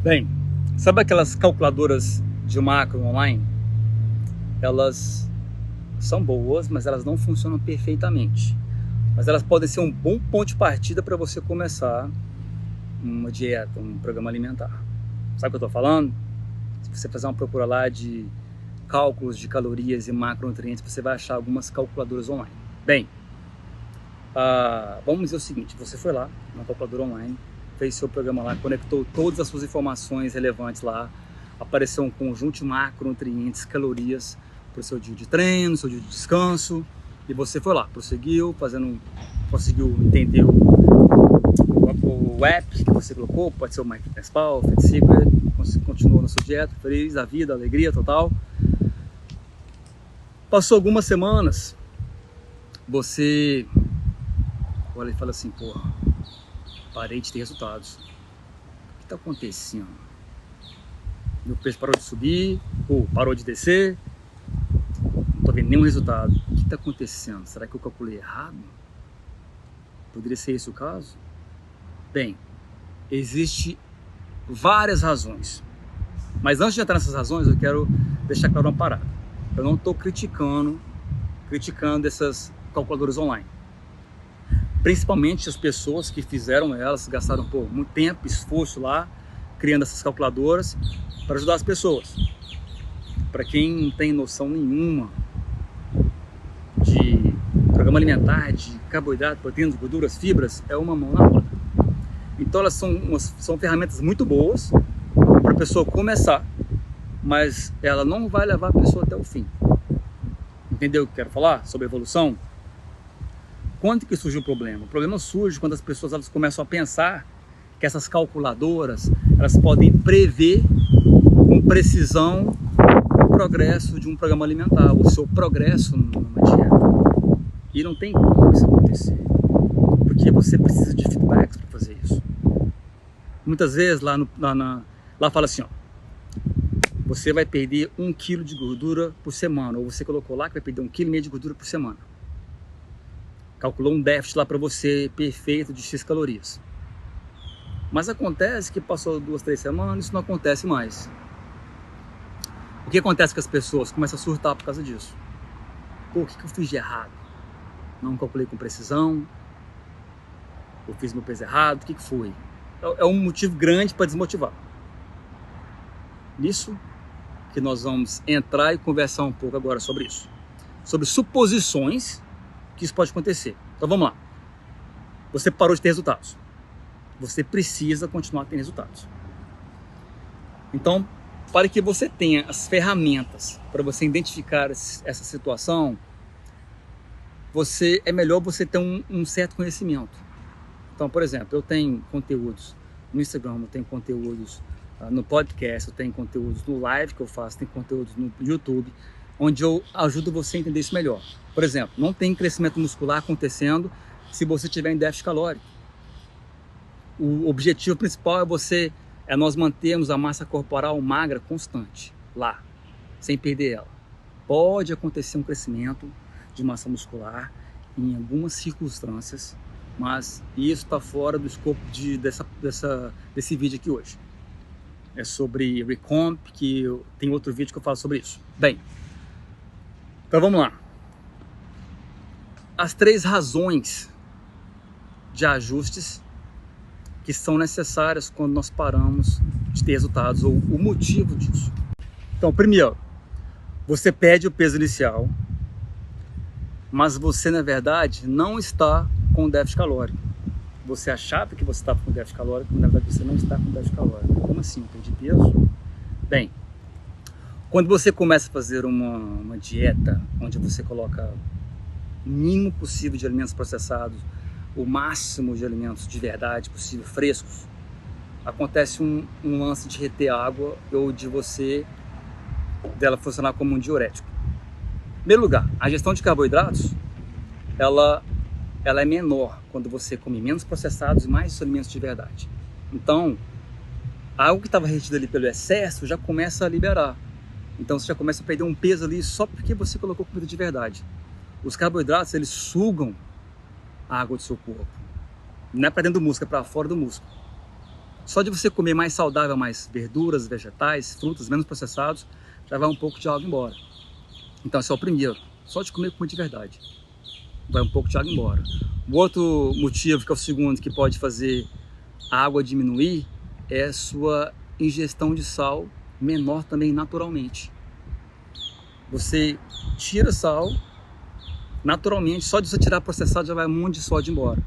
Bem, sabe aquelas calculadoras de macro online? Elas são boas, mas elas não funcionam perfeitamente. Mas elas podem ser um bom ponto de partida para você começar uma dieta, um programa alimentar. Sabe o que eu estou falando? Se você fazer uma procura lá de cálculos de calorias e macronutrientes, você vai achar algumas calculadoras online. Bem, vamos dizer o seguinte, você foi lá na calculadora online, fez seu programa lá, conectou todas as suas informações relevantes lá, apareceu um conjunto de macronutrientes, calorias para o seu dia de treino, seu dia de descanso, e você foi lá, prosseguiu, conseguiu entender o app que você colocou, pode ser o MyFitnessPal, Fit Secret, continuou na sua dieta, feliz da vida, alegria total. Passou algumas semanas, você olha e fala assim, porra, parei de ter resultados. O que está acontecendo? Meu peso parou de subir, ou parou de descer, não estou vendo nenhum resultado. O que está acontecendo? Será que eu calculei errado? Poderia ser esse o caso? Bem, existem várias razões. Mas antes de entrar nessas razões, eu quero deixar claro uma parada. Eu não estou criticando essas calculadoras online. Principalmente as pessoas que fizeram elas, gastaram muito tempo, esforço lá, criando essas calculadoras para ajudar as pessoas. Para quem não tem noção nenhuma de programa alimentar, de carboidrato, proteínas, gorduras, fibras, é uma mão na roda. Então elas são ferramentas muito boas para a pessoa começar, mas ela não vai levar a pessoa até o fim. Entendeu o que eu quero falar sobre evolução? Quando que surge o problema? O problema surge quando as pessoas começam a pensar que essas calculadoras elas podem prever com precisão o progresso de um programa alimentar, o seu progresso numa dieta. E não tem como isso acontecer, porque você precisa de feedbacks para fazer isso. Muitas vezes lá fala assim, ó, você vai perder 1 kg de gordura por semana, ou você colocou lá que vai perder 1,5 kg de gordura por semana. Calculou um déficit lá para você perfeito de X calorias. Mas acontece que passou 2, 3 semanas, isso não acontece mais. O que acontece com as pessoas? Começam a surtar por causa disso. Pô, o que eu fiz de errado? Não calculei com precisão? Eu fiz meu peso errado? O que foi? É um motivo grande para desmotivar. Nisso que nós vamos entrar e conversar um pouco agora sobre isso. Sobre suposições que isso pode acontecer. Então vamos lá. Você parou de ter resultados. Você precisa continuar tendo resultados. Então, para que você tenha as ferramentas para você identificar essa situação, é melhor você ter um certo conhecimento. Então, por exemplo, eu tenho conteúdos no Instagram, eu tenho conteúdos no podcast, eu tenho conteúdos no live que eu faço, tenho conteúdos no YouTube, onde eu ajudo você a entender isso melhor. Por exemplo, não tem crescimento muscular acontecendo se você estiver em déficit calórico. O objetivo principal é nós mantermos a massa corporal magra constante, lá, sem perder ela. Pode acontecer um crescimento de massa muscular em algumas circunstâncias, mas isso está fora do escopo desse vídeo aqui hoje. É sobre Recomp, que tem outro vídeo que eu falo sobre isso. Bem, então vamos lá. As 3 razões de ajustes que são necessárias quando nós paramos de ter resultados, ou o motivo disso. Então, primeiro, você perde o peso inicial, mas você, na verdade, não está com déficit calórico. Você achava que você estava com déficit calórico, mas na verdade você não está com déficit calórico. Como assim? Eu perdi peso? Bem, quando você começa a fazer uma dieta onde você coloca o mínimo possível de alimentos processados, o máximo de alimentos de verdade possível, frescos, acontece um lance de reter água ou dela funcionar como um diurético. Em primeiro lugar, a gestão de carboidratos, ela é menor quando você come menos processados e mais alimentos de verdade. Então, algo que estava retido ali pelo excesso já começa a liberar. Então você já começa a perder um peso ali só porque você colocou comida de verdade. Os carboidratos, eles sugam a água do seu corpo. Não é para dentro do músculo, é para fora do músculo. Só de você comer mais saudável, mais verduras, vegetais, frutas, menos processados, já vai um pouco de água embora. Então esse é o primeiro, só de comer comida de verdade, vai um pouco de água embora. O outro motivo, que é o segundo, que pode fazer a água diminuir, é a sua ingestão de sal menor também naturalmente. Você tira sal, naturalmente, só de você tirar processado já vai um monte de sódio embora.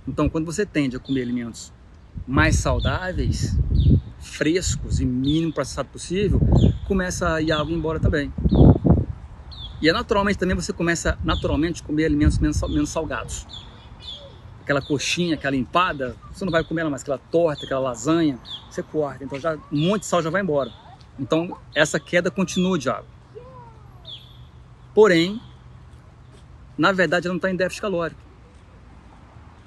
Então quando você tende a comer alimentos mais saudáveis, frescos e mínimo processado possível, começa a ir água embora também. E é naturalmente também você começa a comer alimentos menos salgados. Aquela coxinha, aquela empada, você não vai comer ela mais, aquela torta, aquela lasanha, você corta, então já, um monte de sal já vai embora. Então essa queda continua de água. Porém, na verdade ela não está em déficit calórico.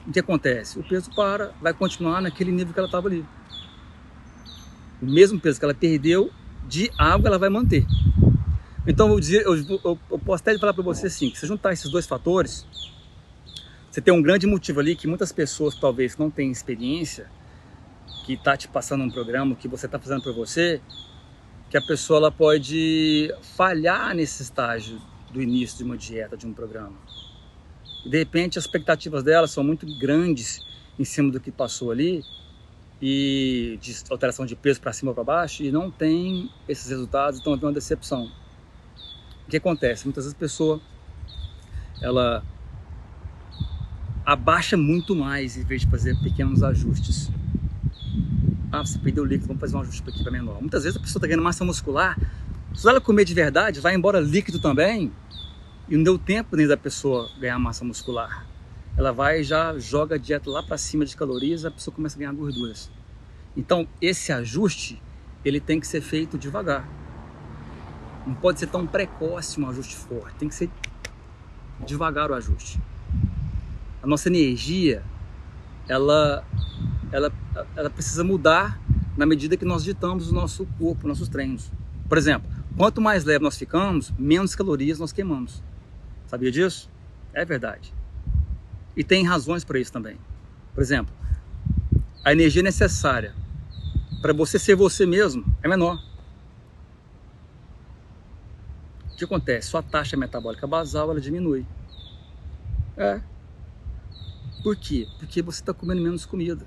O que acontece? O peso vai continuar naquele nível que ela estava ali. O mesmo peso que ela perdeu de água ela vai manter. Então eu posso até falar para você assim, que se juntar esses dois fatores, você tem um grande motivo ali que muitas pessoas talvez não tenham experiência, que está te passando um programa, que você está fazendo para você, que a pessoa ela pode falhar nesse estágio do início de uma dieta, de um programa. E de repente as expectativas dela são muito grandes em cima do que passou ali, e de alteração de peso para cima ou para baixo, e não tem esses resultados, então tem uma decepção. O que acontece? Muitas vezes a pessoa ela abaixa muito mais em vez de fazer pequenos ajustes. Ah, você perdeu o líquido, vamos fazer um ajuste aqui para menor. Muitas vezes a pessoa está ganhando massa muscular, se ela comer de verdade, vai embora líquido também, e não deu tempo nem da pessoa ganhar massa muscular. Ela vai e já joga a dieta lá para cima de calorias, a pessoa começa a ganhar gorduras. Então esse ajuste, ele tem que ser feito devagar. Não pode ser tão precoce um ajuste forte, tem que ser devagar o ajuste. A nossa energia, ela precisa mudar na medida que nós ditamos o nosso corpo, nossos treinos. Por exemplo, quanto mais leve nós ficamos, menos calorias nós queimamos. Sabia disso? É verdade. E tem razões para isso também. Por exemplo, a energia necessária para você ser você mesmo é menor. O que acontece? Sua taxa metabólica basal ela diminui. Por quê? Porque você está comendo menos comida.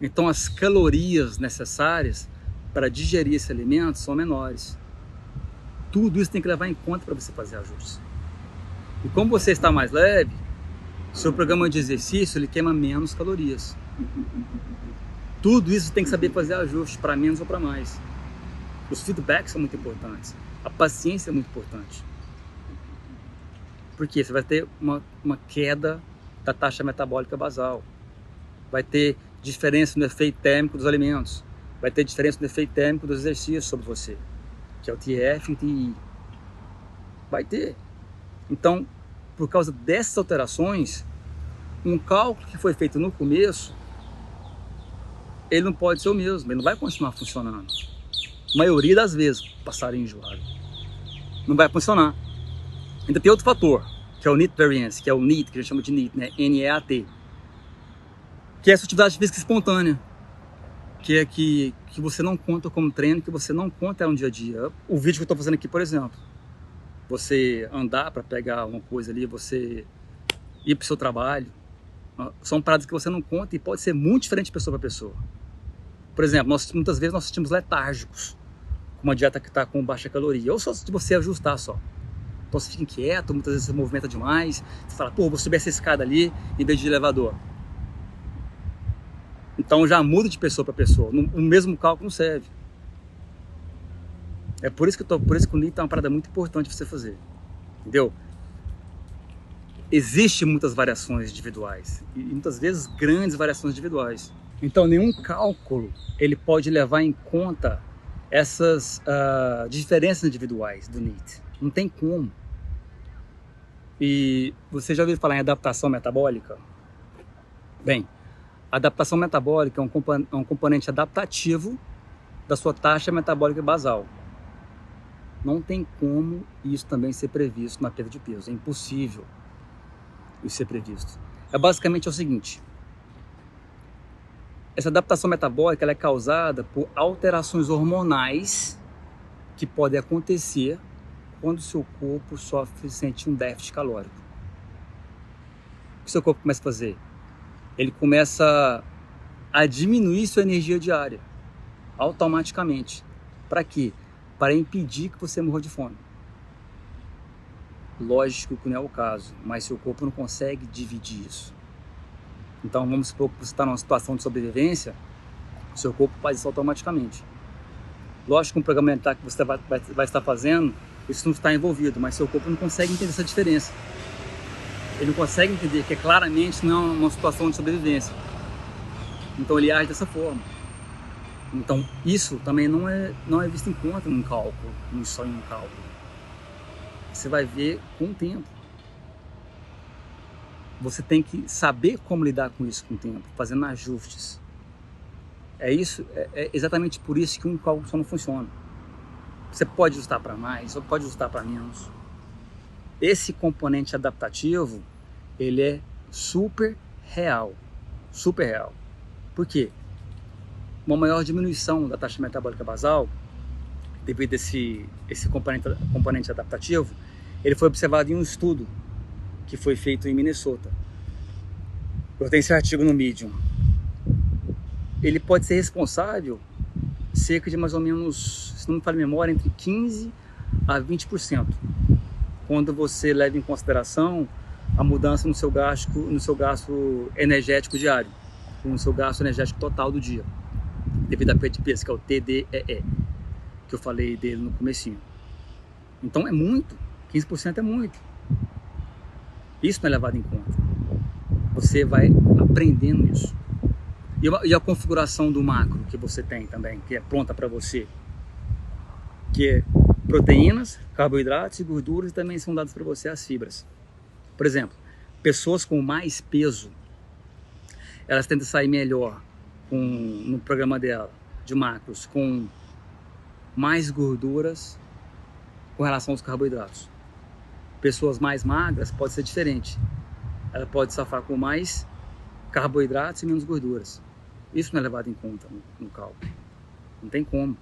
Então as calorias necessárias para digerir esse alimento são menores. Tudo isso tem que levar em conta para você fazer ajustes. E como você está mais leve, seu programa de exercício ele queima menos calorias. Tudo isso tem que saber fazer ajustes para menos ou para mais. Os feedbacks são muito importantes. A paciência é muito importante. Porque você vai ter uma queda da taxa metabólica basal. Vai ter diferença no efeito térmico dos alimentos. Vai ter diferença no efeito térmico dos exercícios sobre você, que é o TF e o TI. Vai ter. Então, por causa dessas alterações, um cálculo que foi feito no começo, ele não pode ser o mesmo, ele não vai continuar funcionando. A maioria das vezes, passarinho enjoado, não vai funcionar. Ainda tem outro fator, que é o NEAT Variance, que é o NEAT, que a gente chama de NEAT, né? NEAT, que é essa atividade física espontânea, que é que você não conta como treino, que você não conta no dia a dia. O vídeo que eu estou fazendo aqui, por exemplo, você andar para pegar uma coisa ali, você ir para o seu trabalho, são paradas que você não conta e pode ser muito diferente de pessoa para pessoa. Por exemplo, muitas vezes nós sentimos letárgicos com uma dieta que está com baixa caloria, ou só de você ajustar só. Então você fica inquieto, muitas vezes você movimenta demais, você fala, pô, vou subir essa escada ali em vez de elevador. Então já muda de pessoa para pessoa, o mesmo cálculo não serve. É por isso que o NEAT é uma parada muito importante você fazer, entendeu? Existem muitas variações individuais, e muitas vezes grandes variações individuais. Então nenhum cálculo ele pode levar em conta essas diferenças individuais do NEAT. Não tem como. E você já ouviu falar em adaptação metabólica? Bem, a adaptação metabólica é um componente adaptativo da sua taxa metabólica basal. Não tem como isso também ser previsto na perda de peso. É impossível isso ser previsto. Basicamente é o seguinte. Essa adaptação metabólica ela é causada por alterações hormonais que podem acontecer quando o seu corpo sente um déficit calórico. O que o seu corpo começa a fazer? Ele começa a diminuir sua energia diária, automaticamente. Para quê? Para impedir que você morra de fome. Lógico que não é o caso, mas seu corpo não consegue dividir isso. Então vamos supor que você está numa situação de sobrevivência, seu corpo faz isso automaticamente. Lógico que um programa alimentar que você vai estar fazendo, isso não está envolvido, mas seu corpo não consegue entender essa diferença. Ele não consegue entender que claramente não é uma situação de sobrevivência. Então ele age dessa forma. Então isso também não é visto em conta num cálculo, só em um cálculo. Você vai ver com o tempo. Você tem que saber como lidar com isso com o tempo, fazendo ajustes. É exatamente por isso que um cálculo só não funciona. Você pode ajustar para mais, ou pode ajustar para menos. Esse componente adaptativo, ele é super real. Super real. Por quê? Uma maior diminuição da taxa metabólica basal, devido a esse componente adaptativo, ele foi observado em um estudo que foi feito em Minnesota. Eu tenho esse artigo no Medium. Ele pode ser responsável cerca de mais ou menos, se não me falha a memória, entre 15% a 20%, quando você leva em consideração a mudança no seu gasto energético diário, no seu gasto energético total do dia, devido à perda de peso, que é o TDEE, que eu falei dele no comecinho. Então é muito, 15% é muito. Isso não é levado em conta. Você vai aprendendo isso. E a configuração do macro que você tem também, que é pronta para você, que é proteínas, carboidratos e gorduras, e também são dadas para você as fibras. Por exemplo, pessoas com mais peso, elas tendem a sair melhor no programa dela de macros com mais gorduras com relação aos carboidratos. Pessoas mais magras pode ser diferente. Ela pode safar com mais carboidratos e menos gorduras. Isso não é levado em conta no cálculo. Não tem como.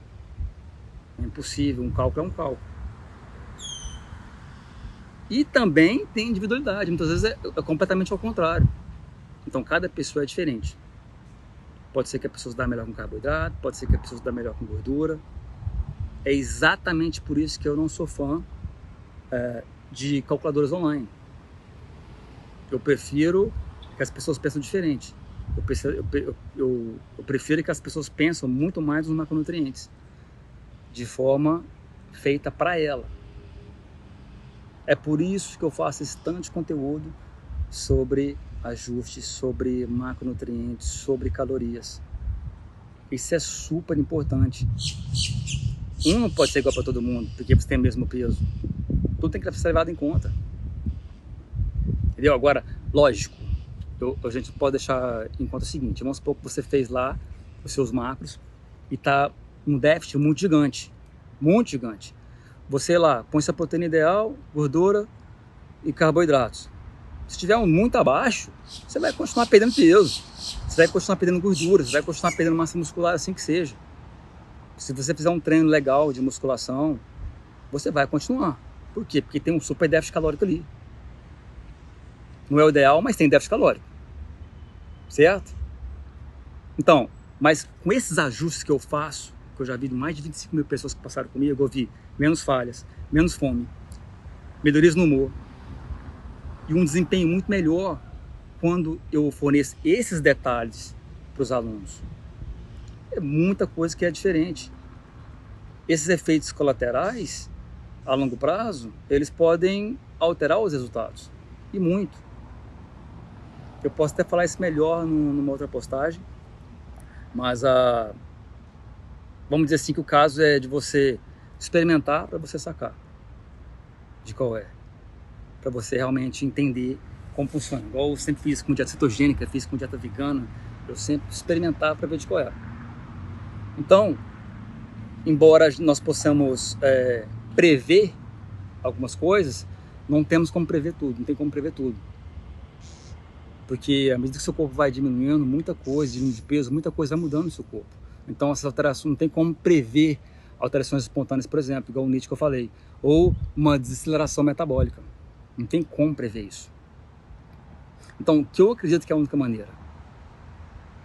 É impossível. Um cálculo é um cálculo. E também tem individualidade. Muitas vezes é completamente ao contrário. Então cada pessoa é diferente. Pode ser que a pessoa se dá melhor com carboidrato, pode ser que a pessoa se dá melhor com gordura. É exatamente por isso que eu não sou fã de calculadoras online. Eu prefiro que as pessoas pensem diferente. Eu prefiro que as pessoas pensem muito mais nos macronutrientes, de forma feita para ela. É por isso que eu faço esse tanto de conteúdo sobre ajustes, sobre macronutrientes, sobre calorias. Isso é super importante. Um não pode ser igual para todo mundo, porque você tem o mesmo peso. Tudo tem que ser levado em conta. Entendeu? Agora, lógico, a gente pode deixar em conta o seguinte: vamos supor que você fez lá os seus macros e está um déficit muito gigante. Muito gigante. Você lá põe sua proteína ideal, gordura e carboidratos. Se tiver muito abaixo, você vai continuar perdendo peso. Você vai continuar perdendo gordura, você vai continuar perdendo massa muscular, assim que seja. Se você fizer um treino legal de musculação, você vai continuar. Por quê? Porque tem um super déficit calórico ali. Não é o ideal, mas tem déficit calórico. Certo? Então, mas com esses ajustes que eu faço, que eu já vi de mais de 25 mil pessoas que passaram comigo, eu vi menos falhas, menos fome, melhorias no humor e um desempenho muito melhor quando eu forneço esses detalhes para os alunos. É muita coisa que é diferente. Esses efeitos colaterais, a longo prazo, eles podem alterar os resultados. E muito. Eu posso até falar isso melhor numa outra postagem, mas vamos dizer assim que o caso é de você experimentar para você sacar de qual é. Para você realmente entender como funciona. Igual eu sempre fiz com dieta cetogênica, fiz com dieta vegana, eu sempre experimentar para ver de qual é. Então, embora nós possamos prever algumas coisas, não temos como prever tudo, não tem como prever tudo. Porque à medida que seu corpo vai diminuindo, muita coisa, diminuindo de peso, muita coisa vai mudando no seu corpo. Então essas alterações não tem como prever alterações espontâneas, por exemplo, igual o NIT que eu falei, ou uma desaceleração metabólica. Não tem como prever isso. Então, o que eu acredito que é a única maneira?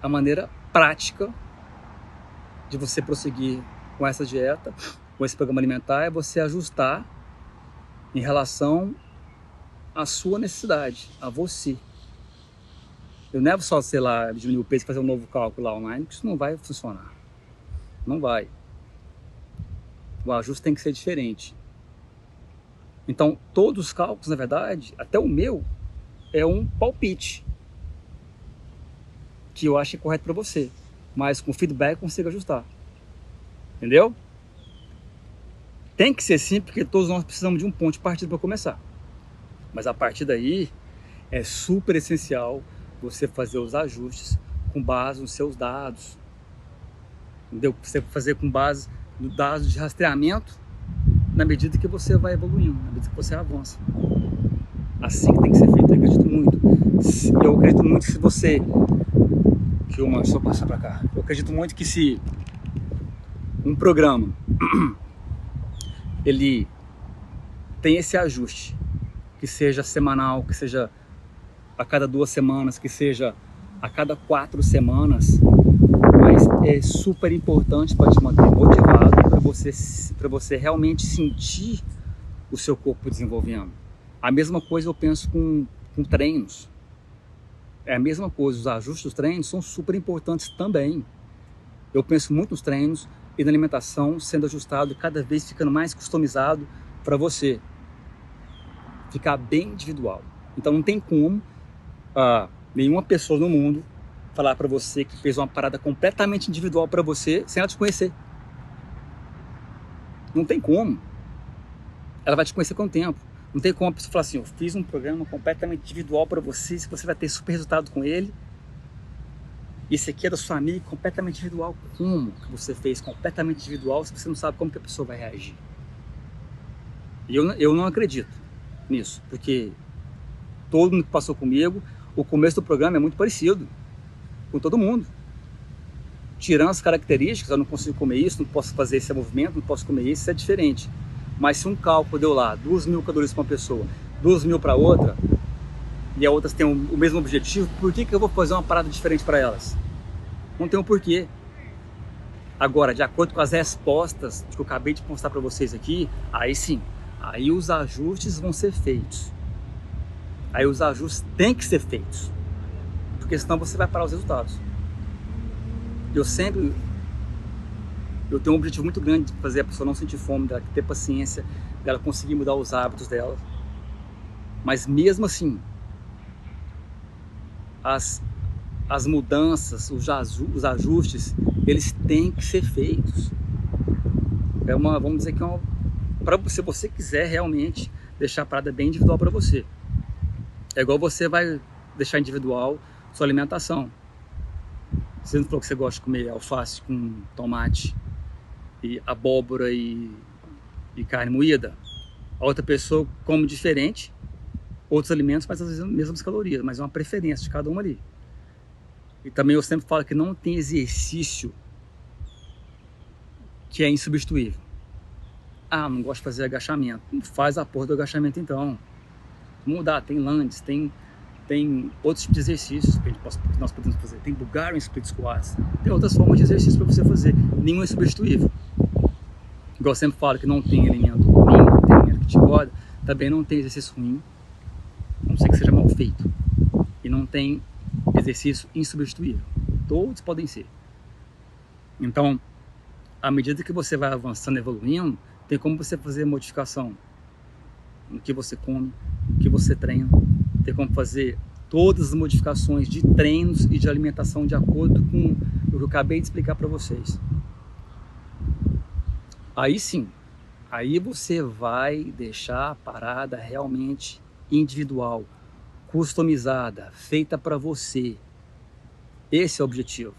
A maneira prática de você prosseguir com essa dieta, com esse programa alimentar, é você ajustar em relação à sua necessidade, a você. Eu não é só, sei lá, diminuir o peso e fazer um novo cálculo lá online, porque isso não vai funcionar. Não vai. O ajuste tem que ser diferente. Então, todos os cálculos, na verdade, até o meu, é um palpite que eu acho que é correto para você. Mas com feedback eu consigo ajustar. Entendeu? Tem que ser assim, porque todos nós precisamos de um ponto de partida para começar. Mas a partir daí, é super essencial você fazer os ajustes com base nos seus dados. Entendeu? Você fazer com base nos dados de rastreamento na medida que você vai evoluindo, na medida que você avança. Assim que tem que ser feito, eu acredito muito. Eu acredito muito que se você... Deixa eu passar para cá. Eu acredito muito que se um programa ele tem esse ajuste, que seja semanal, que seja a cada 2 semanas, que seja a cada 4 semanas, mas é super importante para te manter motivado, para você realmente sentir o seu corpo desenvolvendo. A mesma coisa eu penso com treinos. É a mesma coisa, os ajustes dos treinos são super importantes também. Eu penso muito nos treinos e na alimentação sendo ajustado, cada vez ficando mais customizado para você. Ficar bem individual. Então não tem como nenhuma pessoa no mundo falar para você que fez uma parada completamente individual para você sem ela te conhecer. Não tem como. Ela vai te conhecer com o tempo. Não tem como a pessoa falar assim, eu fiz um programa completamente individual para você, se você vai ter super resultado com ele. Esse aqui é da sua amiga, completamente individual. Como que você fez completamente individual se você não sabe como que a pessoa vai reagir? E eu não acredito nisso, porque todo mundo que passou comigo, o começo do programa é muito parecido com todo mundo. Tirando as características, eu não consigo comer isso, não posso fazer esse movimento, não posso comer isso é diferente. Mas se um cálculo deu lá 2.000 calorias para uma pessoa, 2.000 para outra, e as outras têm o mesmo objetivo, por que eu vou fazer uma parada diferente para elas? Não tem um porquê. Agora, de acordo com as respostas que eu acabei de mostrar para vocês aqui, aí sim, aí os ajustes vão ser feitos. Aí os ajustes têm que ser feitos, porque senão você vai parar os resultados. Eu tenho um objetivo muito grande de fazer a pessoa não sentir fome, dela ter paciência, dela conseguir mudar os hábitos dela. Mas mesmo assim, as mudanças, os ajustes, eles têm que ser feitos. Vamos dizer que se você quiser realmente deixar a parada bem individual para você. É igual você vai deixar individual sua alimentação. Você não falou que você gosta de comer alface com tomate e abóbora e carne moída? A outra pessoa come diferente, outros alimentos, mas às vezes as mesmas calorias, mas é uma preferência de cada um ali. E também eu sempre falo que não tem exercício que é insubstituível. Não gosto de fazer agachamento. Não faz a porra do agachamento então. Mudar, tem lunges, tem outros tipos de exercícios que nós podemos fazer. Tem Bulgarian Split Squats, tem outras formas de exercício para você fazer. Nenhum é substituível. Igual eu sempre falo que não tem alimento ruim, não tem alimento que te engorda, também não tem exercício ruim, a não ser que seja mal feito. E não tem exercício insubstituível. Todos podem ser. Então, à medida que você vai avançando e evoluindo, tem como você fazer modificação no que você come, no que você treina. Tem como fazer todas as modificações de treinos e de alimentação de acordo com o que eu acabei de explicar para vocês. Aí sim, aí você vai deixar a parada realmente individual, customizada, feita para você. Esse é o objetivo.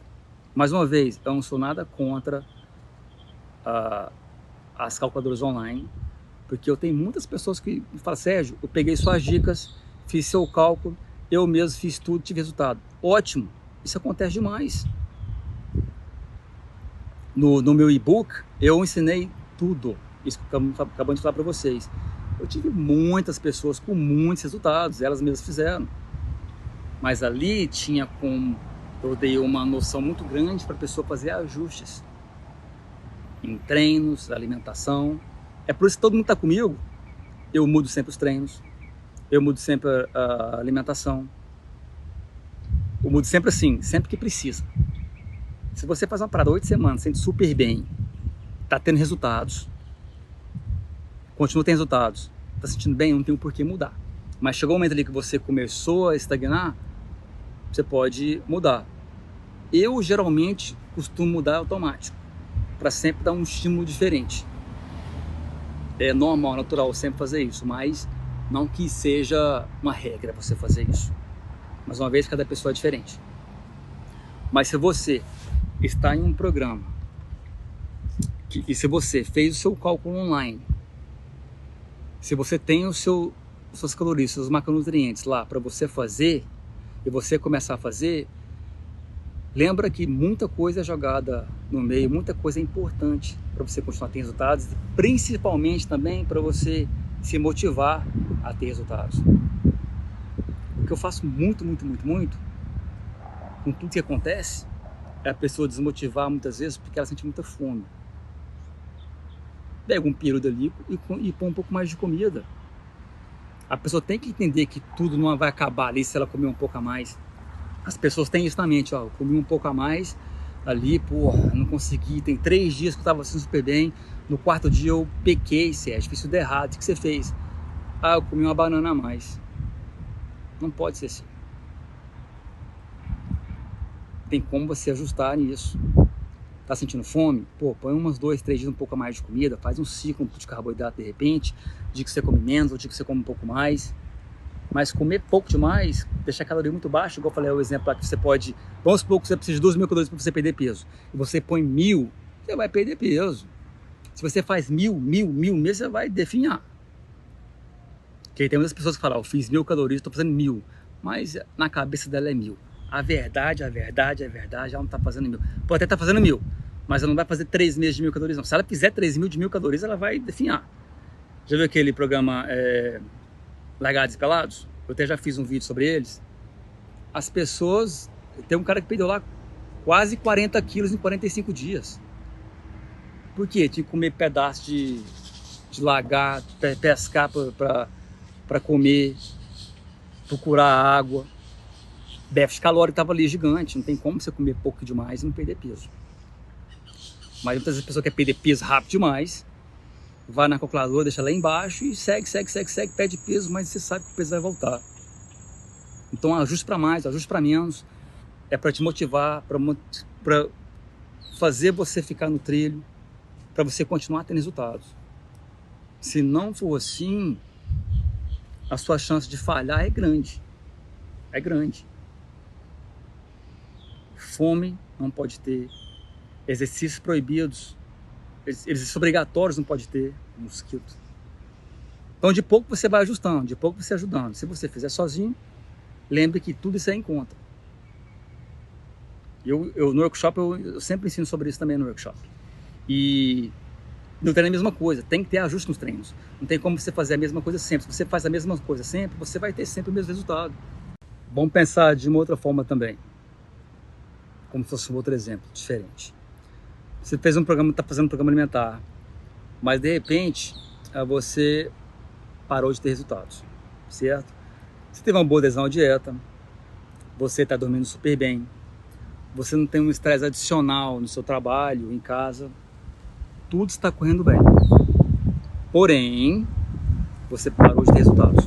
Mais uma vez, eu não sou nada contra as calculadoras online, porque eu tenho muitas pessoas que me falam, Sérgio, eu peguei suas dicas, fiz seu cálculo eu mesmo fiz tudo, tive resultado. Ótimo, isso acontece demais. No meu e-book, eu ensinei tudo, isso que acabamos de falar para vocês. Eu tive muitas pessoas com muitos resultados, elas mesmas fizeram. Mas ali tinha como, eu dei uma noção muito grande para a pessoa fazer ajustes em treinos, alimentação. É por isso que todo mundo está comigo. Eu mudo sempre os treinos, eu mudo sempre a alimentação, eu mudo sempre assim, sempre que precisa. Se você faz uma parada 8 semanas, sente super bem, tá tendo resultados, continua tendo resultados, tá sentindo bem, não tem um porquê mudar. Mas chegou um momento ali que você começou a estagnar, você pode mudar. Eu geralmente costumo mudar automático, para sempre dar um estímulo diferente. É normal, natural sempre fazer isso, mas não que seja uma regra você fazer isso. Mas uma vez cada pessoa é diferente. Mas se você está em um programa e se você fez o seu cálculo online, se você tem suas calorias, seus macronutrientes lá para você fazer e você começar a fazer, lembra que muita coisa é jogada no meio, muita coisa é importante para você continuar a ter resultados, principalmente também para você se motivar a ter resultados. O que eu faço muito com tudo que acontece é a pessoa desmotivar muitas vezes porque ela sente muita fome. Pega um período ali e põe um pouco mais de comida. A pessoa tem que entender que tudo não vai acabar ali se ela comer um pouco a mais. As pessoas têm isso na mente, ó, eu comi um pouco a mais ali, porra, não consegui, tem 3 dias que eu estava sentindo super bem, no 4º dia eu pequei, Sérgio, fiz tudo errado, o que você fez? Ah, eu comi uma banana a mais. Não pode ser assim. Tem como você ajustar nisso. Tá sentindo fome? Pô, põe umas 2, 3 dias um pouco a mais de comida, faz um ciclo de carboidrato de repente, dia que você come menos, ou dia que você come um pouco mais. Mas comer pouco demais, deixar a caloria muito baixa, igual eu falei, o exemplo lá que você pode, vamos supor que você precisa de 2.000 calorias para você perder peso, e você põe 1.000, você vai perder peso. Se você faz 1.000 mesmo, você vai definhar. Porque tem muitas pessoas que falam, eu fiz 1.000 calorias, estou fazendo 1.000, mas na cabeça dela é 1.000. A verdade, ela não está fazendo 1.000. Pode até estar fazendo 1.000, mas ela não vai fazer 3 meses de 1.000 calorias, não. Se ela fizer 3.000 de 1.000 calorias, ela vai definhar. Já viu aquele programa Largados e Pelados? Eu até já fiz um vídeo sobre eles. As pessoas... Tem um cara que perdeu lá quase 40 quilos em 45 dias. Por quê? Tinha que comer pedaço de lagarto, pescar para comer, procurar água. O déficit calórico estava ali gigante. Não tem como você comer pouco demais e não perder peso. Mas muitas vezes a pessoa quer perder peso rápido demais, vai na calculadora, deixa lá embaixo e segue, perde peso, mas você sabe que o peso vai voltar. Então ajuste para mais, ajuste para menos, é para te motivar, para fazer você ficar no trilho, para você continuar tendo resultados. Se não for assim, a sua chance de falhar é grande. É grande. Fome não pode ter, exercícios proibidos, exercícios obrigatórios não pode ter, mosquito. Então de pouco você vai ajustando, de pouco você ajudando. Se você fizer sozinho, lembre que tudo isso é em conta. No workshop eu sempre ensino sobre isso também no workshop. E no treino é a mesma coisa, tem que ter ajuste nos treinos. Não tem como você fazer a mesma coisa sempre. Se você faz a mesma coisa sempre, você vai ter sempre o mesmo resultado. Vamos pensar de uma outra forma também, como se fosse um outro exemplo, diferente. Você fez um programa, está fazendo um programa alimentar, mas de repente você parou de ter resultados, certo? Você teve uma boa adesão à dieta, você está dormindo super bem, você não tem um estresse adicional no seu trabalho, em casa, tudo está correndo bem. Porém, você parou de ter resultados.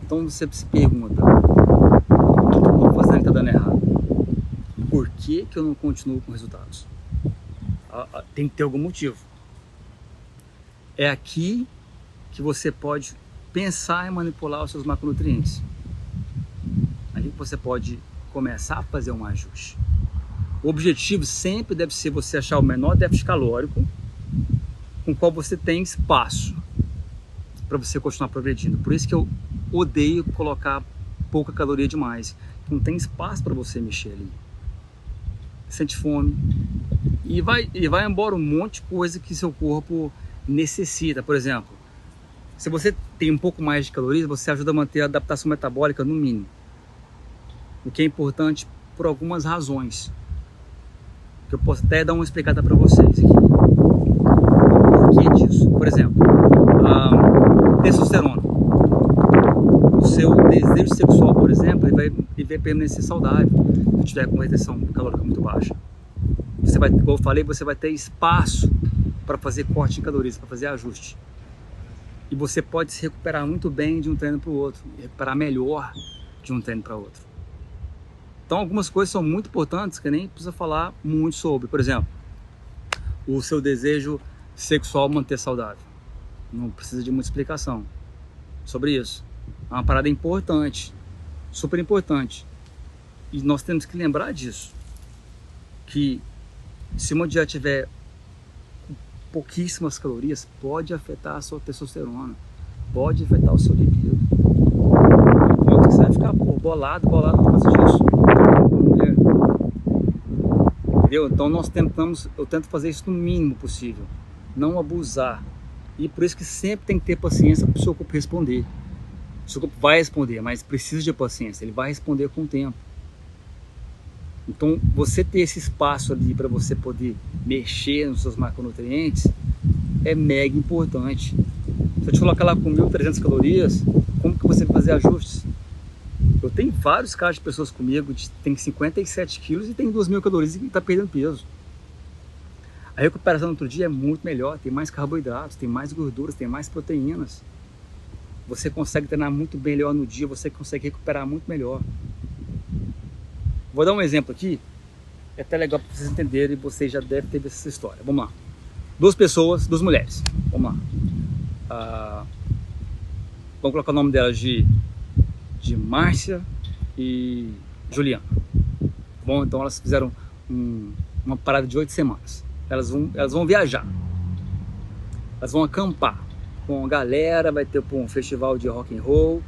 Então você se pergunta, o que eu estou fazendo que está dando errado? Por que eu não continuo com resultados? Tem que ter algum motivo. É aqui que você pode pensar em manipular os seus macronutrientes. Aqui que você pode começar a fazer um ajuste. O objetivo sempre deve ser você achar o menor déficit calórico com o qual você tem espaço para você continuar progredindo. Por isso que eu odeio colocar pouca caloria demais. Não tem espaço para você mexer ali. Sente fome e vai embora um monte de coisa que seu corpo necessita. Por exemplo, se você tem um pouco mais de calorias, você ajuda a manter a adaptação metabólica no mínimo, o que é importante por algumas razões, que eu posso até dar uma explicada para vocês aqui. O porquê disso? Por exemplo, a testosterona. O seu desejo sexual, por exemplo, ele vai permanecer saudável se tiver com retenção calórica muito baixa. Você vai, como eu falei, você vai ter espaço para fazer corte de calorias, para fazer ajuste. E você pode se recuperar muito bem de um treino para o outro, recuperar melhor de um treino para outro. Então algumas coisas são muito importantes que nem precisa falar muito sobre. Por exemplo, o seu desejo sexual manter saudável. Não precisa de muita explicação sobre isso. É uma parada importante, super importante. E nós temos que lembrar disso. Que se uma dieta tiver pouquíssimas calorias, pode afetar a sua testosterona, pode afetar o seu libido. Pode que você vai ficar bolado por causa disso. Entendeu? Então eu tento fazer isso no mínimo possível, não abusar. E por isso que sempre tem que ter paciência para o seu corpo responder. O seu corpo vai responder, mas precisa de paciência, ele vai responder com o tempo. Então, você ter esse espaço ali para você poder mexer nos seus macronutrientes é mega importante. Se eu te colocar lá com 1.300 calorias, como que você vai fazer ajustes? Eu tenho vários casos de pessoas comigo que tem 57 quilos e tem 2.000 calorias e está perdendo peso. A recuperação no outro dia é muito melhor, tem mais carboidratos, tem mais gorduras, tem mais proteínas. Você consegue treinar muito melhor no dia, você consegue recuperar muito melhor. Vou dar um exemplo aqui, é até legal para vocês entenderem, e vocês já devem ter visto essa história. Vamos lá. Duas mulheres. Vamos lá. Vamos colocar o nome delas de Márcia e Juliana. Bom, então elas fizeram uma parada de 8 semanas. Elas vão viajar. Elas vão acampar com a galera, vai ter um festival de rock and roll.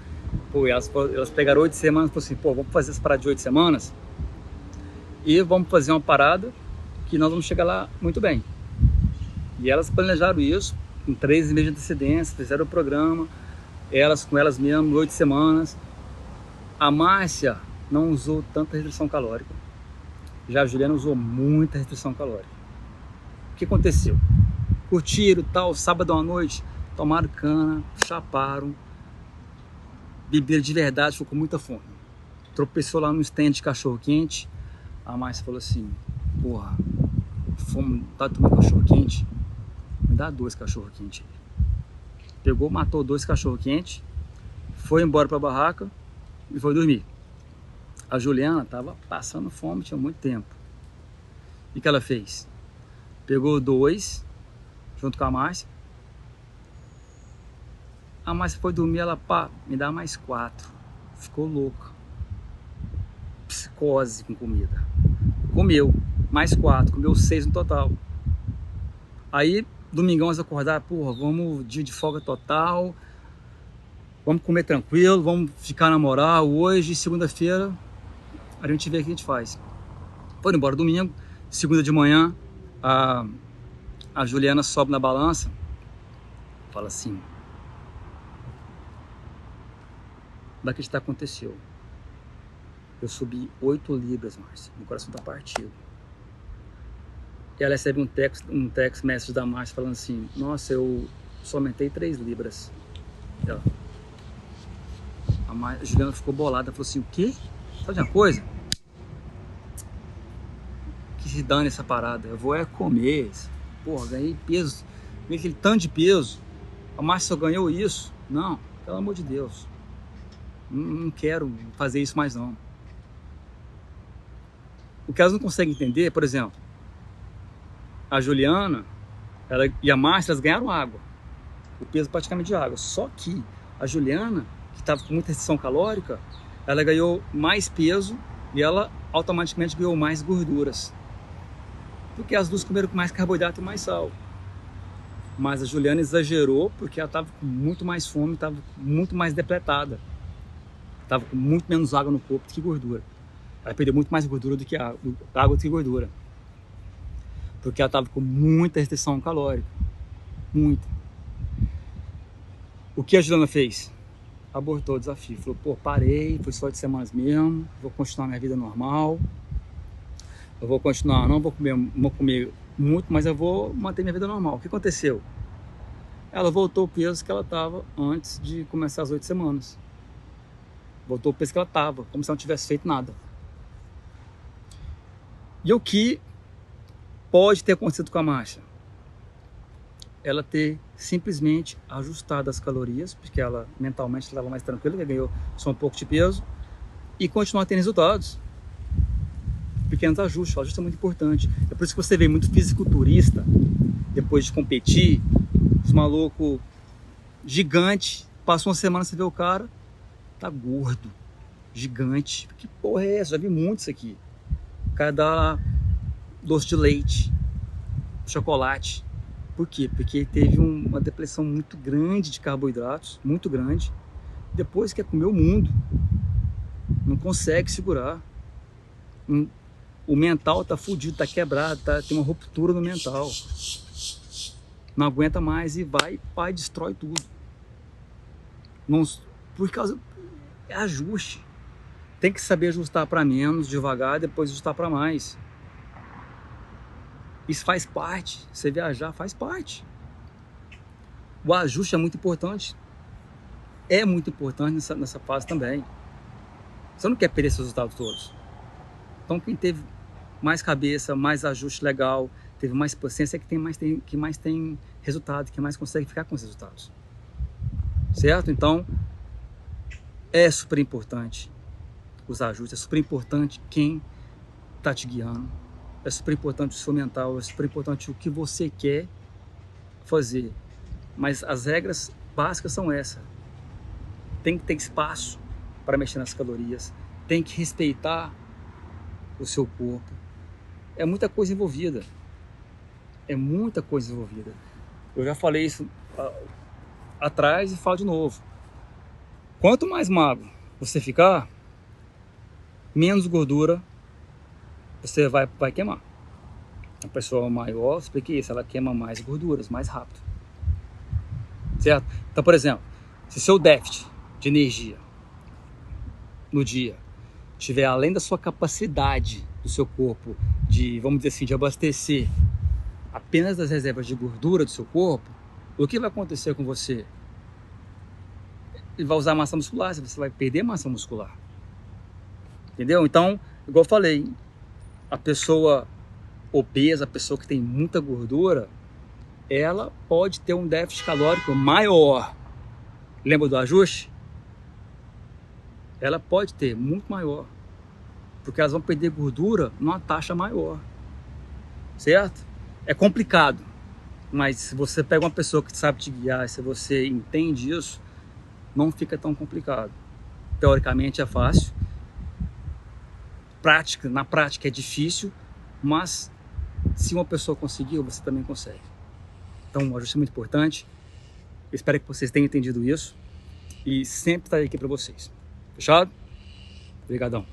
Pô, elas pegaram 8 semanas e falaram assim, pô, vamos fazer essa parada de 8 semanas e vamos fazer uma parada que nós vamos chegar lá muito bem. E elas planejaram isso com 3 meses de antecedência, fizeram o programa, com elas mesmas, 8 semanas. A Márcia não usou tanta restrição calórica, já a Juliana usou muita restrição calórica. O que aconteceu? Curtiram, tal, sábado à noite, tomaram cana, chaparam, beberam de verdade, ficou com muita fome. Tropeçou lá no stand de cachorro quente. A Márcia falou assim, porra, fome, tá tomando cachorro quente? Me dá 2 cachorro quentes aí. Pegou, matou 2 cachorro quentes, foi embora pra barraca e foi dormir. A Juliana tava passando fome, tinha muito tempo. E o que ela fez? Pegou 2, junto com a Márcia. A Márcia foi dormir, ela, pá, me dá mais 4. Ficou louca. Psicose com comida. Comeu, mais 4, comeu 6 no total. Aí, domingão, eles acordaram, porra, vamos, dia de folga total, vamos comer tranquilo, vamos ficar na moral hoje, segunda-feira, a gente vê o que a gente faz. Foram embora domingo, segunda de manhã, a Juliana sobe na balança, fala assim, não acredita que aconteceu. Eu subi 8 libras, Márcia. Meu coração tá partido. E ela recebe um text message da Márcia falando assim, nossa, eu só aumentei 3 libras. A Juliana ficou bolada, falou assim, o quê? Sabe de uma coisa? Que se dane essa parada. Eu vou comer. Porra, ganhei peso. Ganhei aquele tanto de peso. A Márcia só ganhou isso. Não, pelo amor de Deus. Não quero fazer isso mais não. O que elas não conseguem entender, por exemplo, a Juliana e a Márcia, elas ganharam água, o peso praticamente de água, só que a Juliana, que estava com muita restrição calórica, ela ganhou mais peso e ela automaticamente ganhou mais gorduras, porque as duas comeram com mais carboidrato e mais sal. Mas a Juliana exagerou porque ela estava com muito mais fome, estava muito mais depletada. Estava com muito menos água no corpo do que gordura. Ela perdeu muito mais gordura do que água do que gordura. Porque ela estava com muita restrição calórica. Muita. O que a Juliana fez? Abortou o desafio. Falou, pô, parei, foi só de semanas mesmo, vou continuar minha vida normal. Eu vou continuar, não vou comer muito, mas eu vou manter minha vida normal. O que aconteceu? Ela voltou o peso que ela estava antes de começar as 8 semanas. Voltou o peso que ela estava, como se ela não tivesse feito nada. E o que pode ter acontecido com a Márcia? Ela ter simplesmente ajustado as calorias, porque ela mentalmente estava mais tranquila, ganhou só um pouco de peso, e continuar tendo resultados. Pequenos ajustes, o ajuste é muito importante. É por isso que você vê muito fisiculturista, depois de competir, os malucos gigante, passa uma semana você vê o cara, tá gordo, gigante. Que porra é essa? Já vi muito isso aqui. O cara dá doce de leite, chocolate. Por quê? Porque teve uma depressão muito grande de carboidratos, muito grande. Depois quer comer o mundo. Não consegue segurar. O mental tá fudido, tá quebrado, tem uma ruptura no mental. Não aguenta mais e vai destrói tudo. Não, por causa... É ajuste. Tem que saber ajustar para menos, devagar, depois ajustar para mais. Isso faz parte. Você viajar faz parte. O ajuste é muito importante. É muito importante nessa fase também. Você não quer perder esses resultados todos. Então quem teve mais cabeça, mais ajuste legal, teve mais paciência, é que mais tem resultado, que mais consegue ficar com os resultados. Certo? Então, é super importante os ajustes, é super importante quem está te guiando, é super importante o seu mental, é super importante o que você quer fazer. Mas as regras básicas são essas. Tem que ter espaço para mexer nas calorias, tem que respeitar o seu corpo. É muita coisa envolvida. É muita coisa envolvida. Eu já falei isso atrás e falo de novo. Quanto mais magro você ficar, menos gordura você vai queimar. A pessoa maior, expliquei isso, ela queima mais gorduras, mais rápido. Certo? Então, por exemplo, se seu déficit de energia no dia tiver além da sua capacidade do seu corpo de, vamos dizer assim, de abastecer apenas das reservas de gordura do seu corpo, o que vai acontecer com você? Ele vai usar massa muscular, você vai perder massa muscular. Entendeu? Então, igual eu falei, a pessoa obesa, a pessoa que tem muita gordura, ela pode ter um déficit calórico maior. Lembra do ajuste? Ela pode ter muito maior, porque elas vão perder gordura numa taxa maior. Certo? É complicado, mas se você pega uma pessoa que sabe te guiar, se você entende isso, não fica tão complicado. Teoricamente é fácil, na prática é difícil, mas se uma pessoa conseguiu, você também consegue. Então o ajuste é muito importante. Eu espero que vocês tenham entendido isso e sempre estarei aqui para vocês. Fechado? Obrigadão.